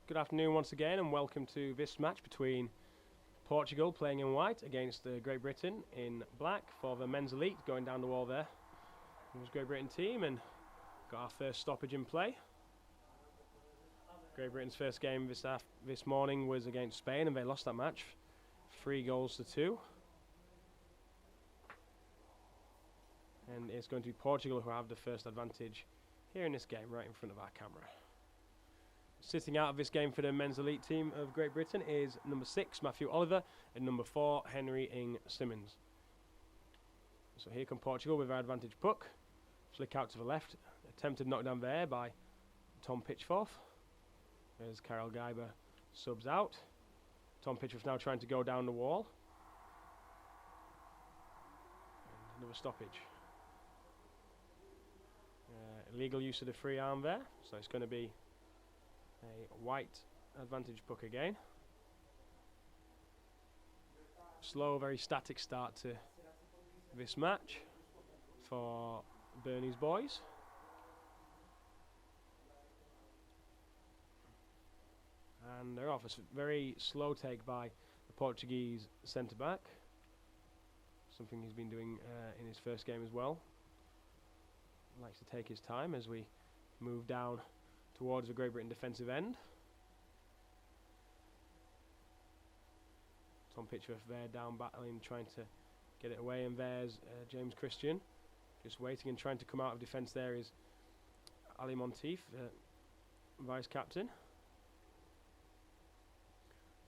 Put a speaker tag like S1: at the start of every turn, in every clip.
S1: Good afternoon once again, and welcome to this match between Portugal playing in white against Great Britain in black for the men's elite. Going down the wall there. It was Great Britain team, and got our first stoppage in play. Great Britain's first game this morning was against Spain, and they lost that match 3-2. And it's going to be Portugal who have the first advantage here in this game, right in front of our camera. Sitting out of this game for the men's elite team of Great Britain is number 6, Matthew Oliver, and number 4, Henry Ing Simmons. So here come Portugal with our advantage puck. Flick out to the left. Attempted knockdown there by Tom Pitchforth. There's Karel Geiber subs out. Tom Pitchforth now trying to go down the wall. And another stoppage. Illegal use of the free arm there, so it's going to be a white advantage puck again. Slow, very static start to this match for Bernie's boys. And they're off. A very slow take by the Portuguese centre-back. Something he's been doing in his first game as well. Likes to take his time as we move down towards the Great Britain defensive end. Tom Pitchforth there down battling, trying to get it away, and there's James Christian just waiting and trying to come out of defence. There is Ali Monteith, vice captain.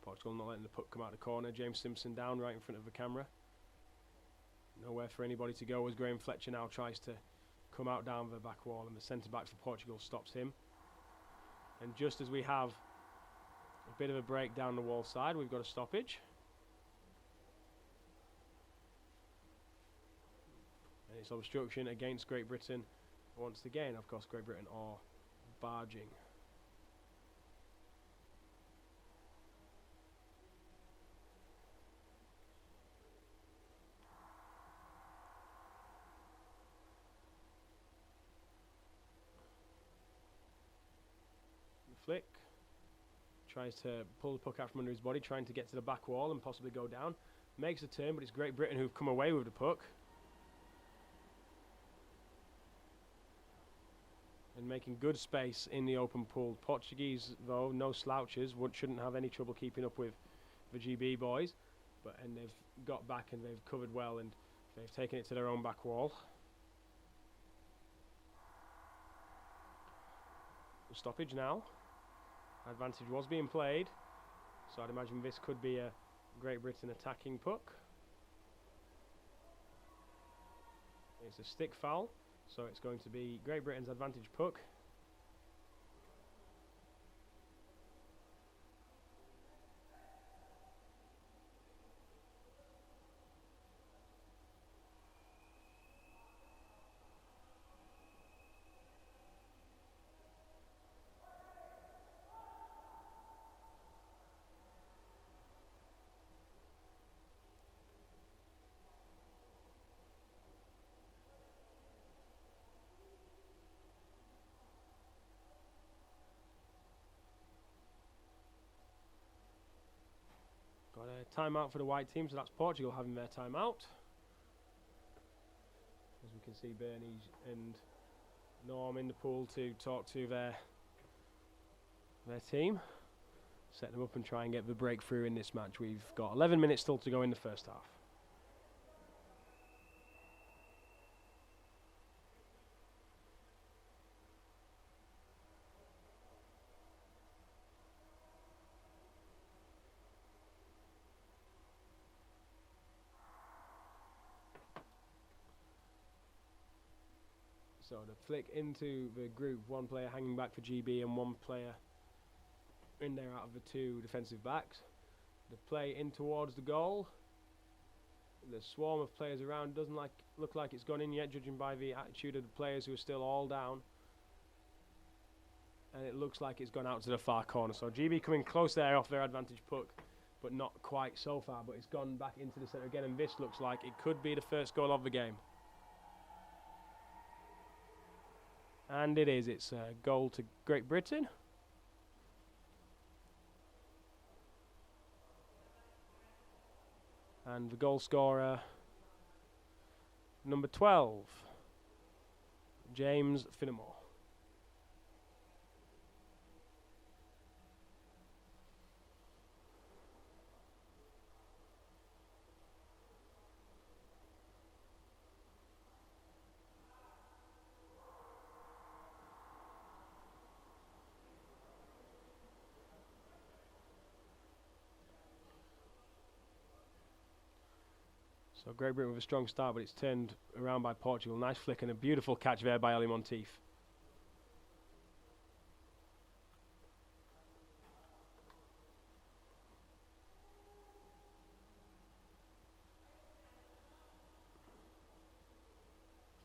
S1: Portugal not letting the puck come out of the corner. James Simpson down right in front of the camera. Nowhere for anybody to go as Graham Fletcher now tries to come out down the back wall, and the centre back for Portugal stops him. And just as we have a bit of a break down the wall side, we've got a stoppage. And it's obstruction against Great Britain once again. Of course, Great Britain are barging. Flick tries to pull the puck out from under his body, trying to get to the back wall and possibly go down. Makes a turn, but it's Great Britain who've come away with the puck. And making good space in the open pool. Portuguese, though, no slouches, shouldn't have any trouble keeping up with the GB boys. And they've got back and they've covered well, and they've taken it to their own back wall. The stoppage now. Advantage was being played, so I'd imagine this could be a Great Britain attacking puck. It's a stick foul, so it's going to be Great Britain's advantage puck. Got a timeout for the white team, so that's Portugal having their timeout. As we can see, Bernie and Norm in the pool to talk to their team. Set them up and try and get the breakthrough in this match. We've got 11 minutes still to go in the first half. So the flick into the group, one player hanging back for GB and one player in there out of the two defensive backs. The play in towards the goal. The swarm of players around doesn't look like it's gone in yet, judging by the attitude of the players who are still all down. And it looks like it's gone out to the far corner. So GB coming close there off their advantage puck, but not quite so far. But it's gone back into the centre again, and this looks like it could be the first goal of the game. And it is. It's a goal to Great Britain. And the goal scorer, number 12, James Finnemore. So Great Britain with a strong start, but it's turned around by Portugal. Nice flick and a beautiful catch there by Ali Monteith.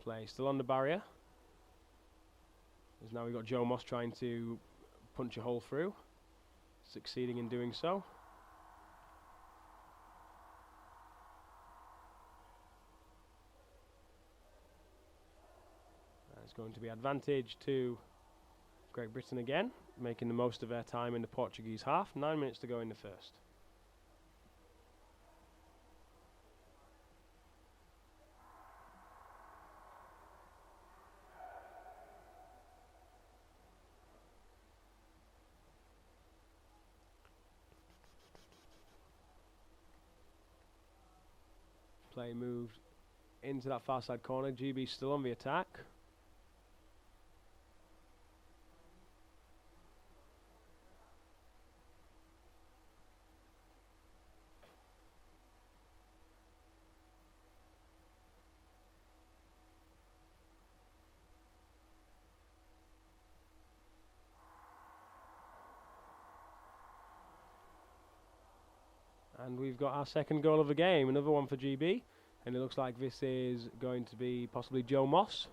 S1: Play still on the barrier. As now we've got Joe Moss trying to punch a hole through, succeeding in doing so. It's going to be advantage to Great Britain again, making the most of their time in the Portuguese half. 9 minutes to go in the first. Play moved into that far side corner. GB still on the attack. And we've got our second goal of the game, another one for GB. And it looks like this is going to be possibly Joe Moss.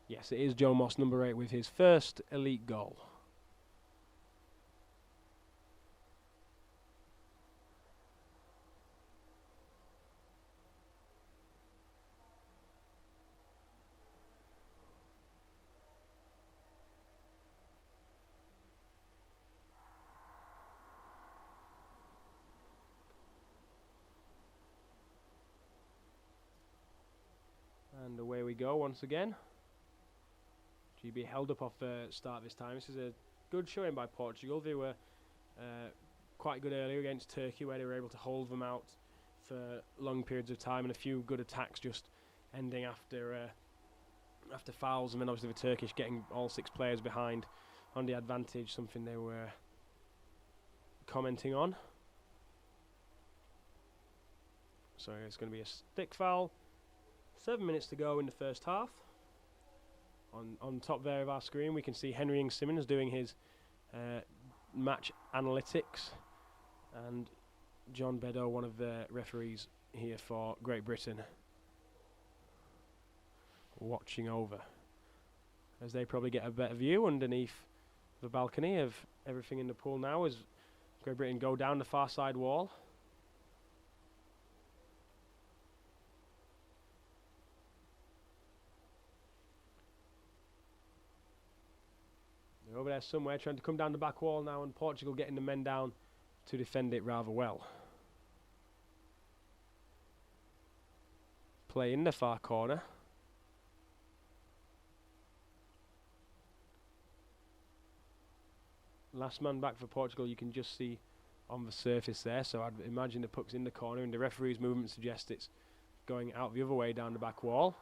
S1: Yes, it is Joe Moss, number 8, with his first elite goal. And away we go once again. GB held up off the start this time. This is a good showing by Portugal. They were quite good earlier against Turkey, where they were able to hold them out for long periods of time, and a few good attacks just ending after fouls, and then obviously the Turkish getting all 6 players behind on the advantage, something they were commenting on. So it's going to be a stick foul. 7 minutes to go in the first half. On top there of our screen, we can see Henry Simmons doing his match analytics, and John Beddoe, one of the referees here for Great Britain, watching over, as they probably get a better view underneath the balcony of everything in the pool now as Great Britain go down the far side wall. Over there somewhere, trying to come down the back wall now, and Portugal getting the men down to defend it rather well. Play in the far corner. Last man back for Portugal, you can just see on the surface there, so I'd imagine the puck's in the corner, and the referee's movement suggests it's going out the other way down the back wall.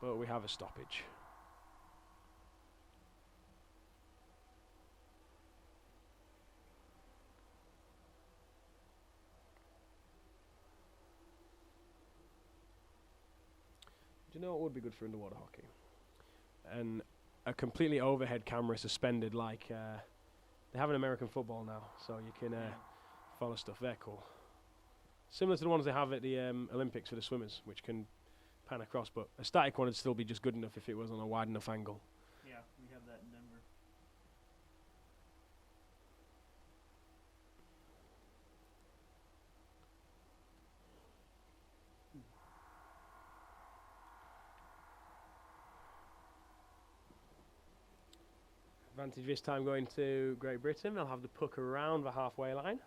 S1: But we have a stoppage. Do you know what would be good for underwater hockey? And a completely overhead camera suspended, like they have in American football now, so you can follow stuff. They're cool. Similar to the ones they have at the Olympics for the swimmers, which can pan across, but a static one would still be just good enough if it was on a wide enough angle.
S2: Yeah, we have that in Denver.
S1: Advantage this time going to Great Britain. They'll have the puck around the halfway line.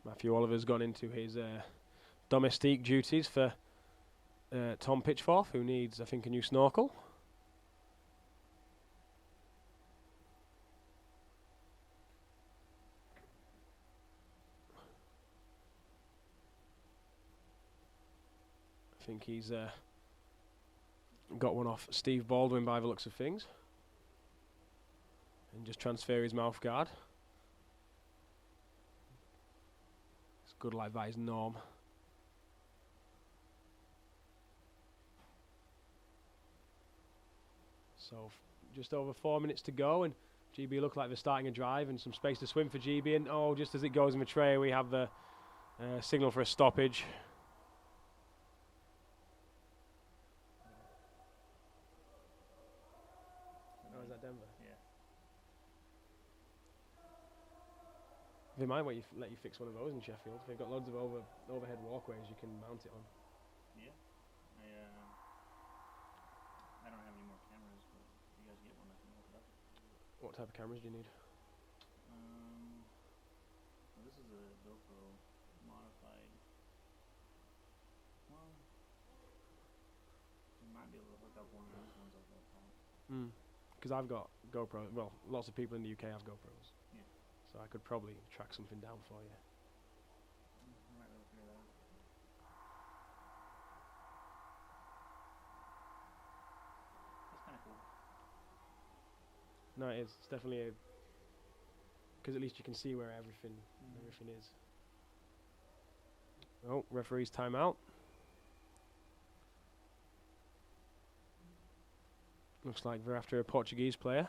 S1: Matthew Oliver's gone into his domestique duties for Tom Pitchforth, who needs, I think, a new snorkel. I think he's got one off Steve Baldwin by the looks of things. And just transfer his mouth guard. It's good like that is norm. So just over 4 minutes to go, and GB look like they're starting a drive and some space to swim for GB. And oh, just as it goes in the tray, we have the signal for a stoppage. Oh, is that Denver?
S2: Yeah.
S1: They might let you fix one of those in Sheffield. They've got loads of overhead walkways you can mount it on.
S2: Yeah. I don't have any more cameras, but if you guys get one, I can look it up.
S1: What type of cameras do you need?
S2: Well, this is a GoPro modified. Well, you might be able to hook up one of those ones like that.
S1: Because I've got GoPro. Well, lots of people in the UK have GoPros.
S2: Yeah.
S1: So I could probably track something down for you.
S2: I might be able to figure that out. That's kind of cool.
S1: No, it is. It's definitely a... Because at least you can see where everything is. Oh, referee's timeout. Looks like they're after a Portuguese player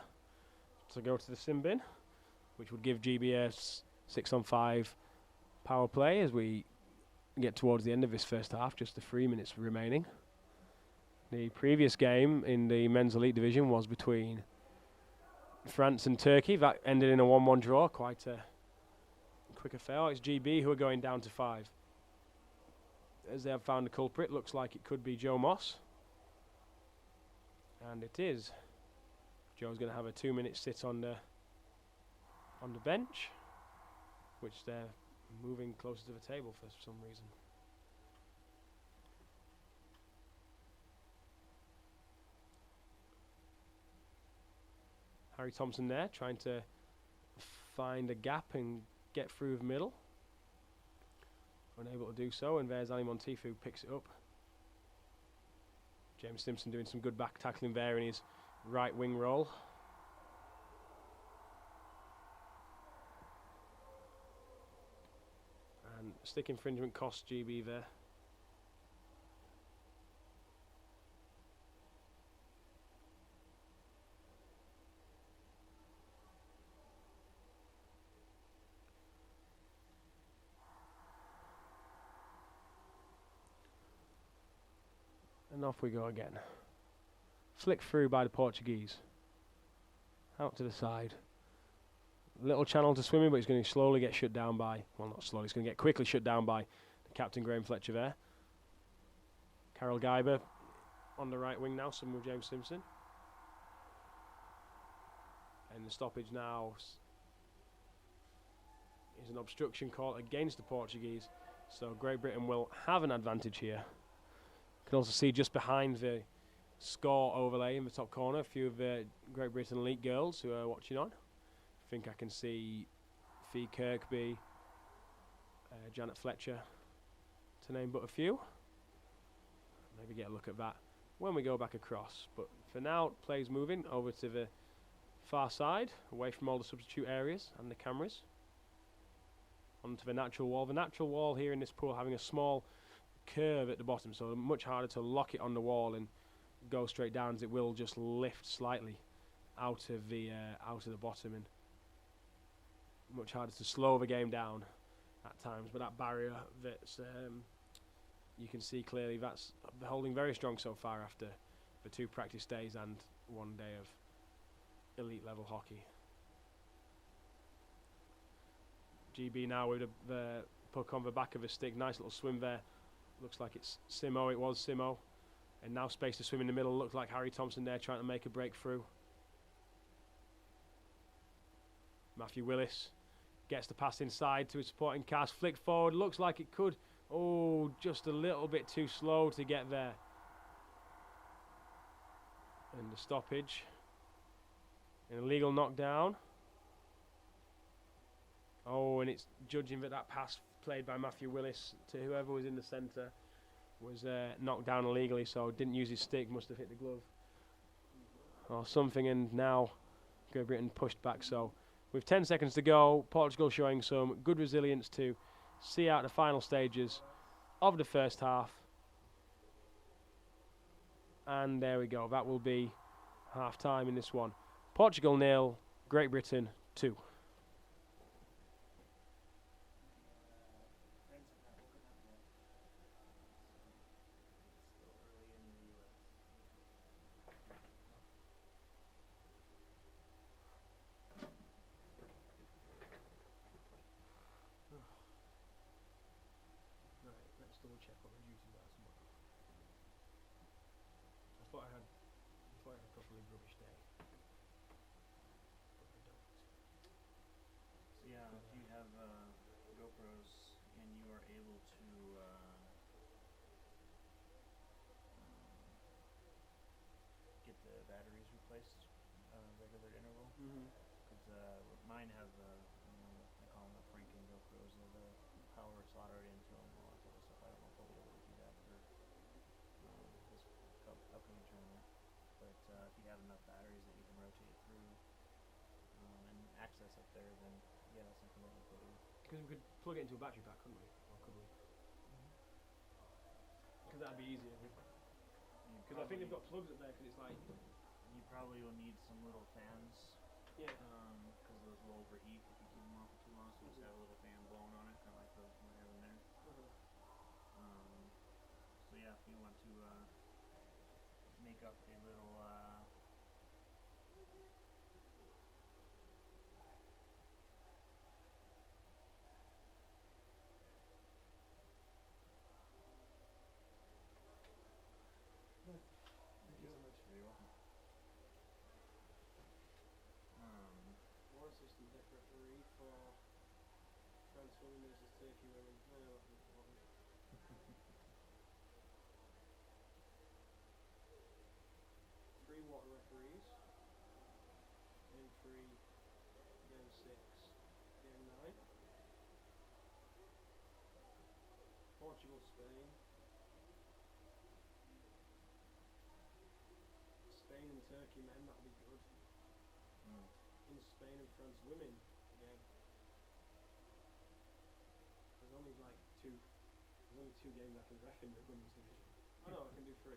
S1: to go to the sin bin, which would give GBS 6-on-5 power play as we get towards the end of this first half, just the 3 minutes remaining. The previous game in the men's elite division was between France and Turkey. That ended in a 1-1 draw, quite a quick affair. It's GB who are going down to 5. As they have found a culprit, looks like it could be Joe Moss. And it is. Joe's going to have a 2-minute sit on the bench, which they're moving closer to the table for some reason. Harry Thompson there, trying to find a gap and get through the middle. Unable to do so, and there's Ali Monteith who picks it up. James Simpson doing some good back tackling there in his right wing role. And stick infringement costs GB there. And off we go again. Flick through by the Portuguese. Out to the side. Little channel to swim in, but he's going to slowly get shut down by... Well, not slowly, he's going to get quickly shut down by the captain, Graham Fletcher there. Carol Geiber on the right wing now, some with James Simpson. And the stoppage now is an obstruction call against the Portuguese. So Great Britain will have an advantage here. You can also see just behind the score overlay in the top corner a few of the Great Britain elite girls who are watching on. I think I can see Fee Kirkby, Janet Fletcher, to name but a few. Maybe get a look at that when we go back across. But for now, play's moving over to the far side, away from all the substitute areas and the cameras. Onto the natural wall. The natural wall here in this pool having a small curve at the bottom, so much harder to lock it on the wall and go straight down, as it will just lift slightly out of the bottom, and much harder to slow the game down at times. But that barrier that's you can see clearly, that's holding very strong so far after the 2 practice days and 1 day of elite level hockey. GB now with the puck on the back of a stick. Nice little swim there. Looks like it's Simo. It was Simo. And now space to swim in the middle. Looks like Harry Thompson there trying to make a breakthrough. Matthew Willis Gets the pass inside to his supporting cast. Flick forward. Looks like it could. Oh, just a little bit too slow to get there. And the stoppage. An illegal knockdown. Oh, and it's judging that pass played by Matthew Willis to whoever was in the centre was knocked down illegally, so didn't use his stick, must have hit the glove or something, and now Great Britain pushed back. So with 10 seconds to go, Portugal showing some good resilience to see out the final stages of the first half. And there we go, that will be half time in this one. Portugal 0, Great Britain 2. Let's double check what the duties are tomorrow. I thought I had a properly rubbish day. But I don't.
S2: So yeah, if you have GoPros and you are able to get the batteries replaced regular interval, because mine have I call them the Franken GoPros, the power soldered into them, all that sort of stuff. I don't know if I'll be able to do that for this upcoming tournament, but if you have enough batteries that you can rotate through and access up there, then yeah, that's something that we could do.
S1: Because we could plug it into a battery pack, couldn't we? Or could we? Because that'd be easier. Because I think they've got plugs up there, because it's like...
S2: You probably will need some little fans.
S1: Yeah.
S2: Because those will overheat if you keep them off for too long, so just have a little fan blowing on it, kind of like the one I have in there. So yeah, if you want to make up a little You're welcome.
S1: War assistant deck referee for France women versus Turkey women. No, that's important. 3 water referees. Game 3, game 6, game 9. Portugal, Spain. Spain and Turkey men, that'll be good. In Spain and France women again. There's only two games I can ref in the women's division. Oh no, I can do 3.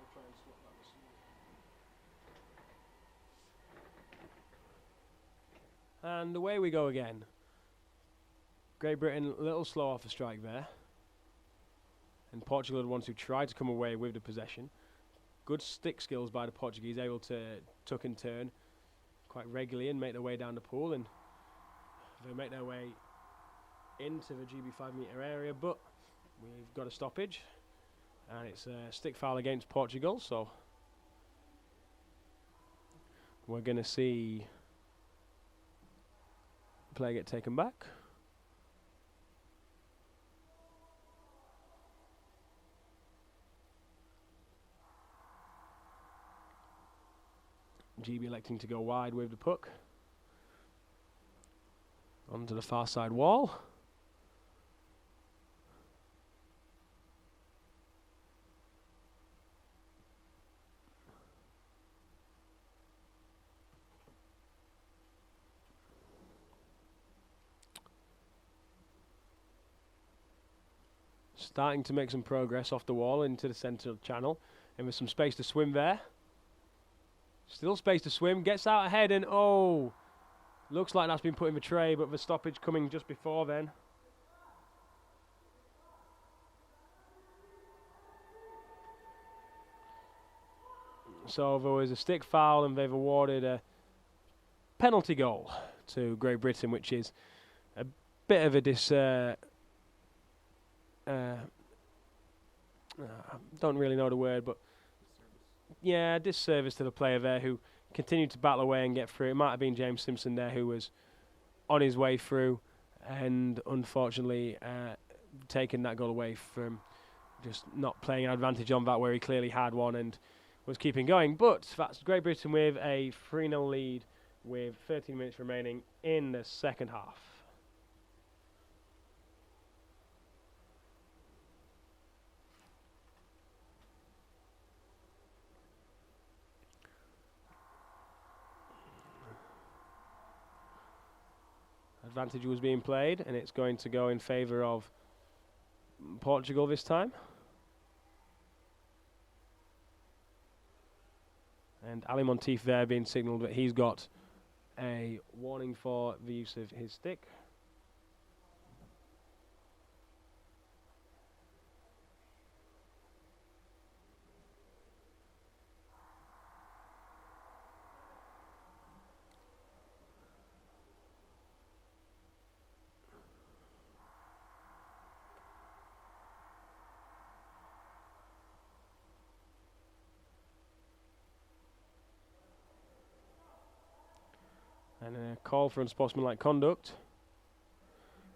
S1: I'll try and swap that with someone. And away we go again. Great Britain a little slow off the strike there. And Portugal are the ones who tried to come away with the possession. Good stick skills by the Portuguese, able to tuck and turn quite regularly and make their way down the pool. And they make their way into the GB 5 metre area, but we've got a stoppage. And it's a stick foul against Portugal, so we're going to see the play get taken back. GB electing to go wide with the puck onto the far side wall. Starting to make some progress off the wall into the centre of the channel, and with some space to swim there. Still space to swim, gets out ahead, and oh, Looks like that's been put in the tray, but the stoppage coming just before then. So there was a stick foul, and they've awarded a penalty goal to Great Britain, which is a bit of a don't really know the word, but yeah, disservice to the player there who continued to battle away and get through. It might have been James Simpson there who was on his way through and unfortunately taken that goal away from just not playing an advantage on that where he clearly had one and was keeping going. But that's Great Britain with a 3-0 lead with 13 minutes remaining in the second half. Advantage was being played, and it's going to go in favour of Portugal this time. And Ali Monteith there being signalled that he's got a warning for the use of his stick. And a call for unsportsmanlike conduct.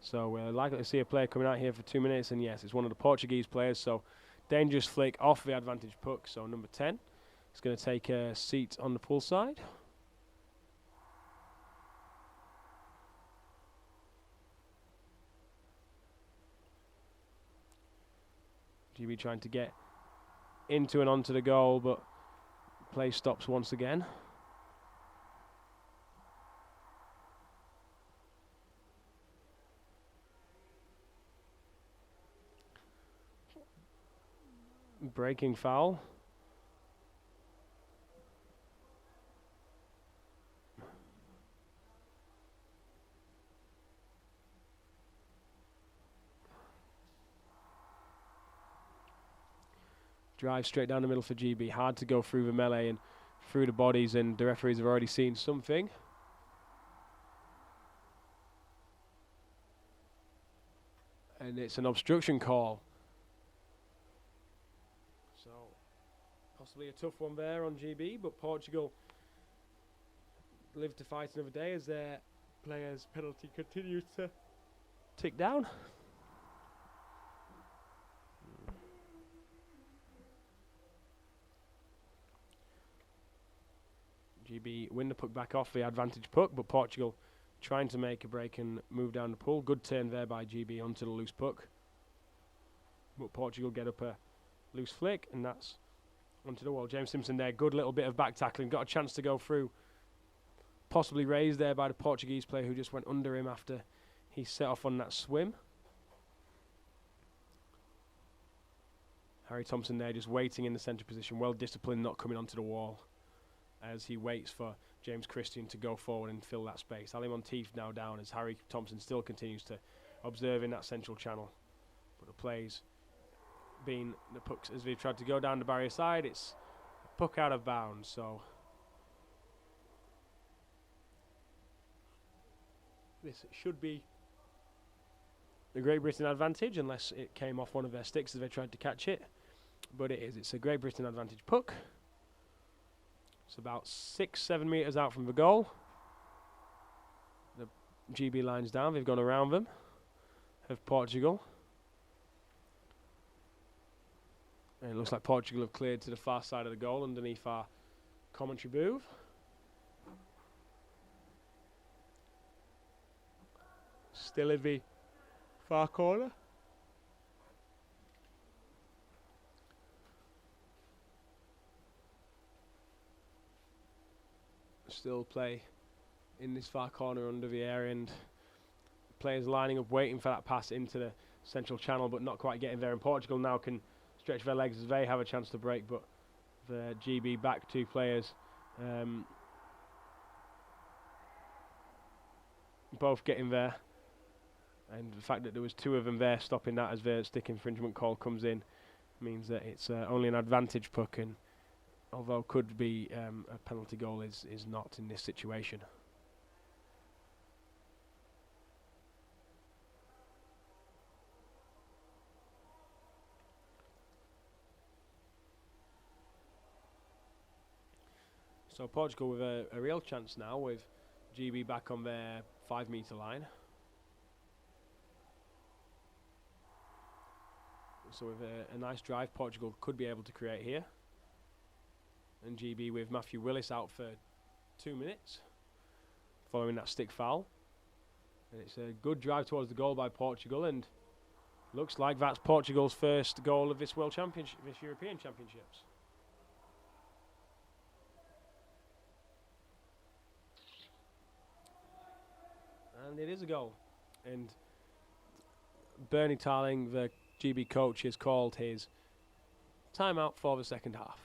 S1: So we're likely to see a player coming out here for 2 minutes, and yes, it's one of the Portuguese players, so dangerous flick off the advantage puck, so number 10 is going to take a seat on the pool side. GB trying to get into and onto the goal, but play stops once again. Breaking foul. Drive straight down the middle for GB. Hard to go through the melee and through the bodies, and the referees have already seen something. And it's an obstruction call. So possibly a tough one there on GB, but Portugal live to fight another day as their players' penalty continues to tick down. GB win the puck back off the advantage puck, but Portugal trying to make a break and move down the pool. Good turn there by GB onto the loose puck. But Portugal get up a loose flick, and that's onto the wall. James Simpson there, good little bit of back tackling. Got a chance to go through. Possibly raised there by the Portuguese player who just went under him after he set off on that swim. Harry Thompson there just waiting in the centre position. Well disciplined, not coming onto the wall as he waits for James Christian to go forward and fill that space. Ali Monteith now down as Harry Thompson still continues to observe in that central channel. But the plays being the pucks as they've tried to go down the barrier side, it's a puck out of bounds. So this should be the Great Britain advantage unless it came off one of their sticks as they tried to catch it. But it is. It's a Great Britain advantage puck. It's about 6-7 metres out from the goal. The GB line's down. They've gone around them of Portugal. And it looks like Portugal have cleared to the far side of the goal underneath our commentary booth. Still in the far corner. Still play in this far corner under the area, and players lining up waiting for that pass into the central channel but not quite getting there, and Portugal now can stretch their legs as they have a chance to break, but the GB back two players both getting there. And the fact that there was 2 of them there stopping that as the stick infringement call comes in means that it's only an advantage puck, and although could be a penalty goal, is not in this situation. So Portugal with a real chance now, with GB back on their 5-metre line. So with a nice drive, Portugal could be able to create here. And GB with Matthew Willis out for 2 minutes, following that stick foul. And it's a good drive towards the goal by Portugal, and looks like that's Portugal's first goal of this World Championship, this European Championships. And it is a goal. And Bernie Tarling, the GB coach, has called his timeout for the second half.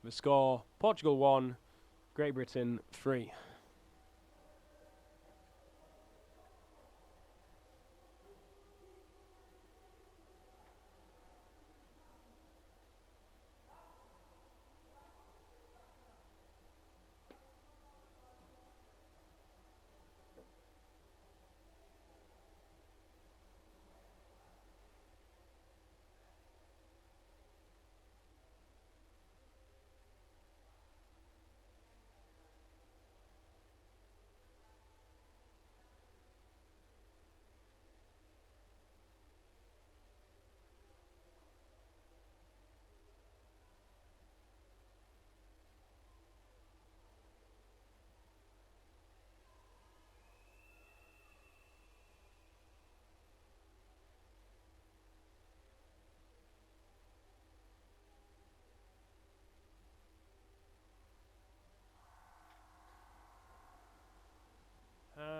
S1: The score, Portugal 1, Great Britain 3.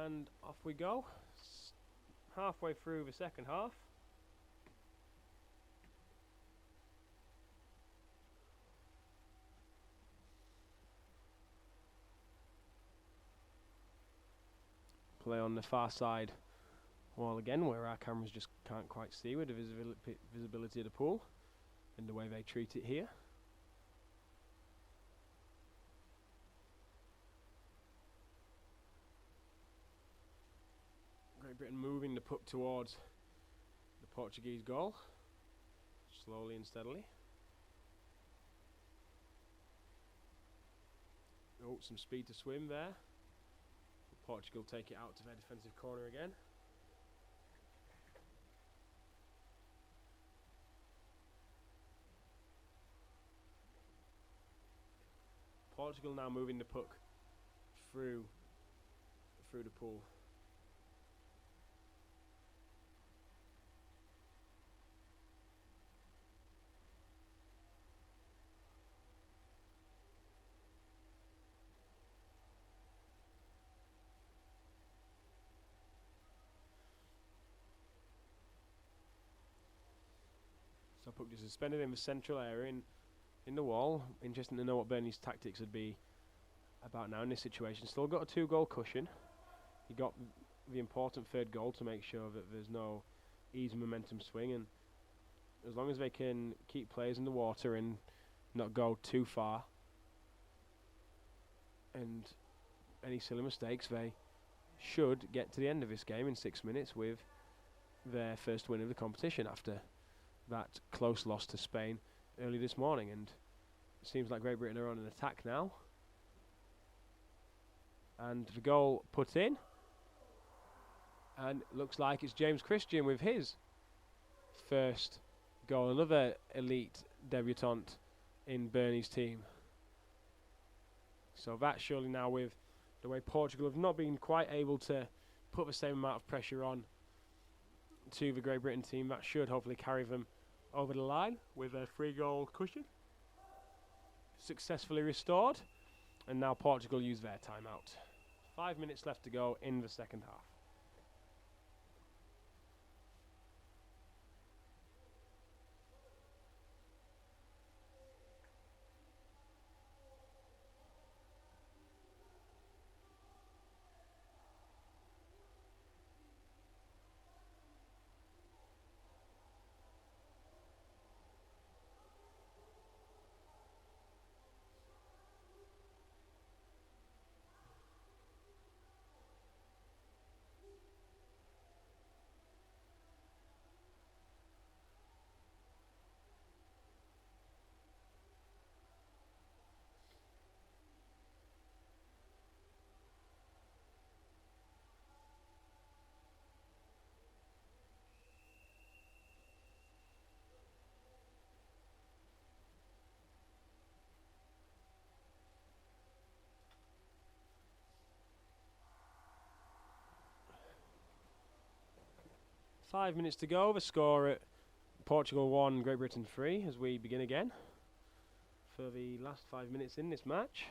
S1: And off we go, halfway through the second half. Play on the far side wall again, where our cameras just can't quite see with the visibility of the pool and the way they treat it here. Great Britain moving the puck towards the Portuguese goal, slowly and steadily. Oh, some speed to swim there. Portugal take it out to their defensive corner again. Portugal now moving the puck through the pool. So puck is suspended in the central area in the wall. Interesting to know what Bernie's tactics would be about now in this situation. Still got a 2-goal cushion. He got the important 3rd goal to make sure that there's no easy momentum swing, and as long as they can keep players in the water and not go too far and any silly mistakes, they should get to the end of this game in 6 minutes with their first win of the competition after that close loss to Spain early this morning. And it seems like Great Britain are on an attack now. And the goal put in, and it looks like it's James Christian with his first goal, another elite debutant in Bernie's team. So that surely now, with the way Portugal have not been quite able to put the same amount of pressure on to the Great Britain team, that should hopefully carry them over the line with a 3-goal cushion successfully restored. And now Portugal use their timeout. 5 minutes left to go in the second half. 5 minutes to go. The score at Portugal 1, Great Britain 3 as we begin again for the last 5 minutes in this match.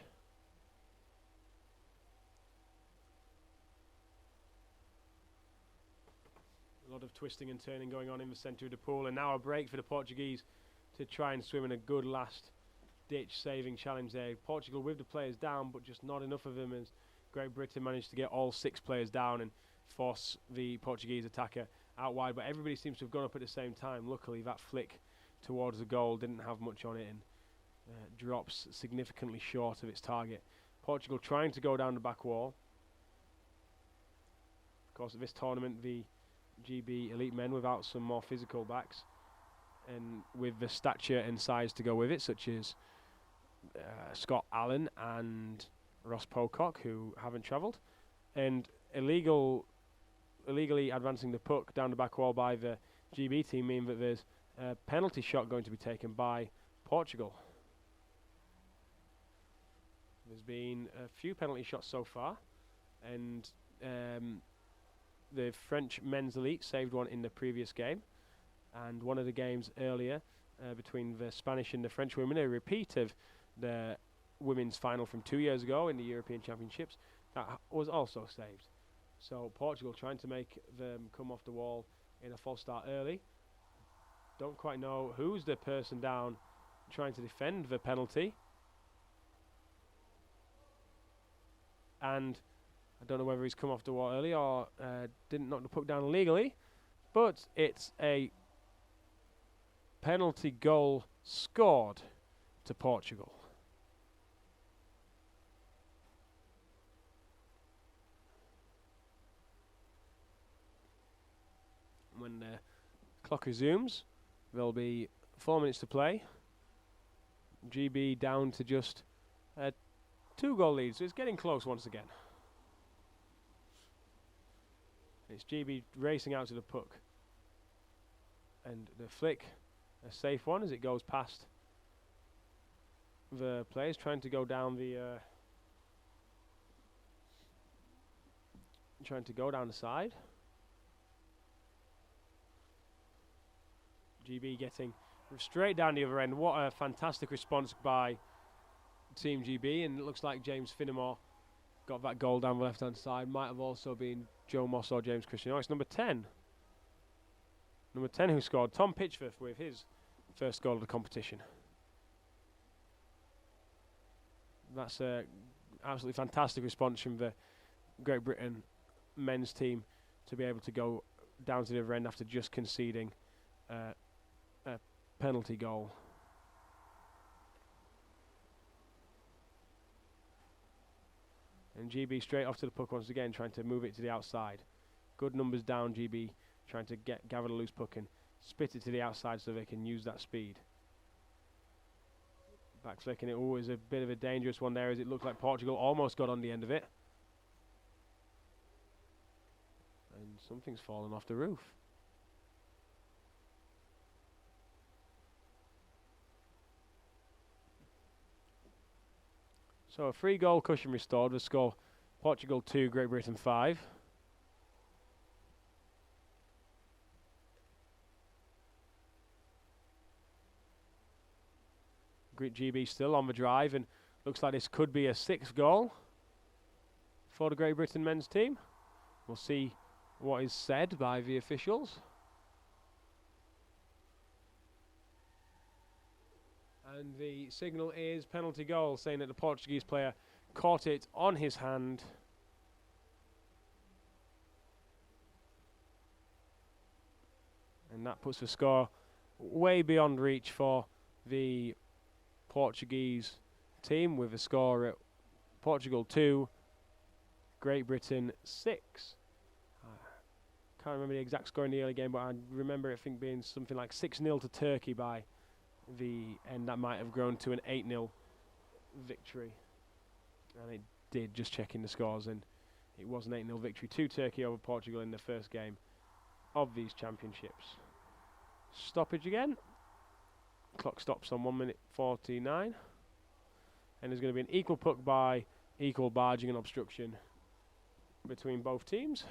S1: A lot of twisting and turning going on in the centre of the pool, and now a break for the Portuguese to try and swim in a good last ditch saving challenge there. Portugal with the players down, but just not enough of them, as Great Britain managed to get all 6 players down and force the Portuguese attacker out wide, but everybody seems to have gone up at the same time. Luckily that flick towards the goal didn't have much on it and drops significantly short of its target. Portugal trying to go down the back wall. Of course, at this tournament the GB elite men without some more physical backs and with the stature and size to go with it, such as Scott Allen and Ross Pocock, who haven't travelled, and illegally advancing the puck down the back wall by the GB team mean that there's a penalty shot going to be taken by Portugal. There's been a few penalty shots so far, and the French men's elite saved one in the previous game, and one of the games earlier between the Spanish and the French women, a repeat of the women's final from 2 years ago in the European Championships, that was also saved. So Portugal trying to make them come off the wall in a false start early. Don't quite know who's the person down trying to defend the penalty, and I don't know whether he's come off the wall early or didn't knock the puck down illegally, but it's a penalty goal scored to Portugal. When the clock resumes, there'll be 4 minutes to play. GB down to just a 2-goal lead, so it's getting close once again. It's GB racing out to the puck, and the flick, a safe one as it goes past the players trying to go down the side. GB getting straight down the other end. What a fantastic response by Team GB, and it looks like James Finnemore got that goal down the left hand side. Might have also been Joe Moss or James Christian. Oh, it's number 10 who scored, Tom Pitchforth, with his first goal of the competition. That's a absolutely fantastic response from the Great Britain men's team to be able to go down to the other end after just conceding a penalty goal. And GB straight off to the puck once again, trying to move it to the outside. Good numbers down, GB trying to gather the loose puck and spit it to the outside so they can use that speed. Back flicking it, always a bit of a dangerous one there, as it looked like Portugal almost got on the end of it. And something's fallen off the roof. So a 3-goal cushion restored. The score Portugal 2, Great Britain 5. GB still on the drive, and looks like this could be a 6th goal for the Great Britain men's team. We'll see what is said by the officials. And the signal is penalty goal, saying that the Portuguese player caught it on his hand. And that puts the score way beyond reach for the Portuguese team, with a score at Portugal 2, Great Britain 6. Can't remember the exact score in the early game, but I remember it, I think, being something like 6-0 to Turkey by the end. That might have grown to an 8-0 victory, and it did, just checking the scores, and it was an 8-0 victory to Turkey over Portugal in the first game of these championships. Stoppage again. Clock stops on 1 minute 49, and there's going to be an equal puck by equal barging and obstruction between both teams.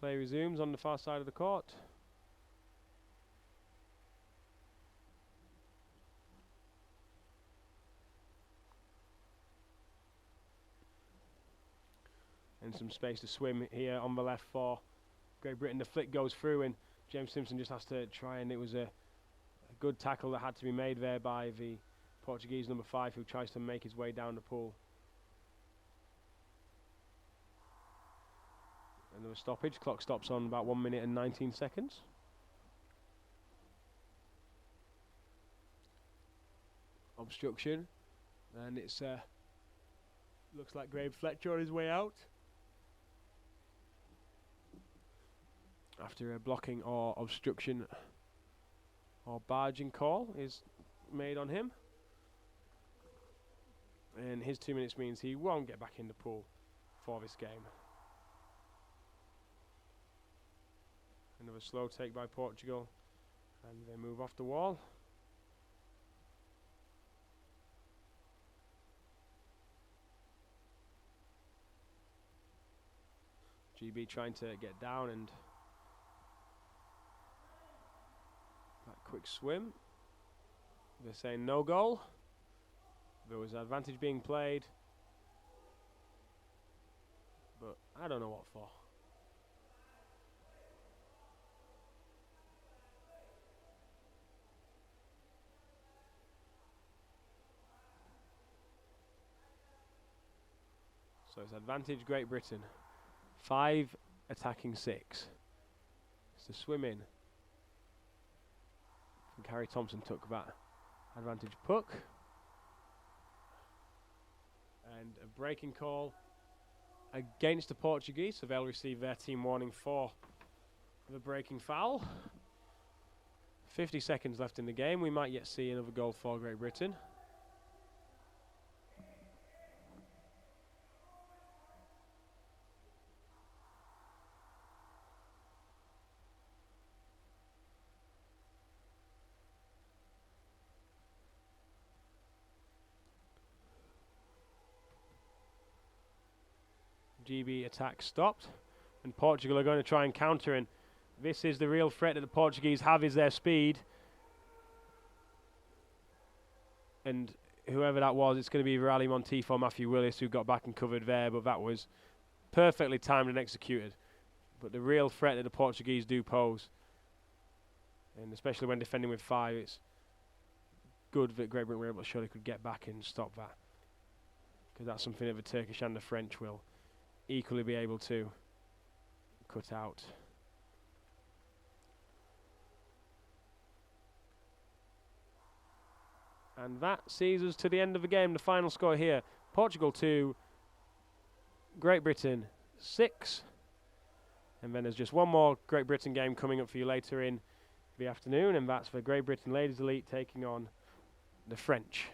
S1: Play resumes on the far side of the court. And some space to swim here on the left for Great Britain. The flick goes through and James Simpson just has to try, and it was a good tackle that had to be made there by the Portuguese number 5, who tries to make his way down the pool. Another stoppage. Clock stops on about 1 minute and 19 seconds. Obstruction, and it's looks like Graham Fletcher on his way out after a blocking or obstruction or barging call is made on him, and his 2 minutes means he won't get back in the pool for this game. Another slow take by Portugal, and they move off the wall. GB trying to get down, and that quick swim. They're saying no goal. There was advantage being played, but I don't know what for. So it's advantage Great Britain. 5 attacking 6. It's the swim in. And Harry Thompson took that advantage puck. And a breaking call against the Portuguese, so they'll receive their team warning for the breaking foul. 50 seconds left in the game. We might yet see another goal for Great Britain. GB attack stopped, and Portugal are going to try and counter, and this is the real threat that the Portuguese have, is their speed. And whoever that was, it's going to be either Ali Monteith or Matthew Willis who got back and covered there, but that was perfectly timed and executed. But the real threat that the Portuguese do pose, and especially when defending with 5, it's good that Great Britain were able to show they could get back and stop that, because that's something that the Turkish and the French will equally be able to cut out. And that sees us to the end of the game. The final score here, Portugal 2, Great Britain 6. And then there's just one more Great Britain game coming up for you later in the afternoon, and that's the Great Britain Ladies Elite taking on the French.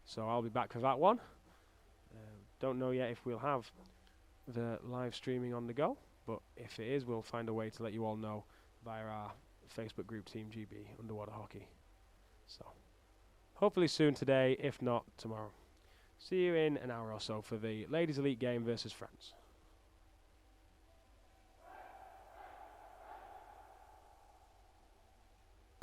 S1: So I'll be back for that one. Don't know yet if we'll have the live streaming on the go, but if it is, we'll find a way to let you all know via our Facebook group, Team GB Underwater Hockey. So hopefully soon today, if not tomorrow. See you in an hour or so for the Ladies Elite game versus France.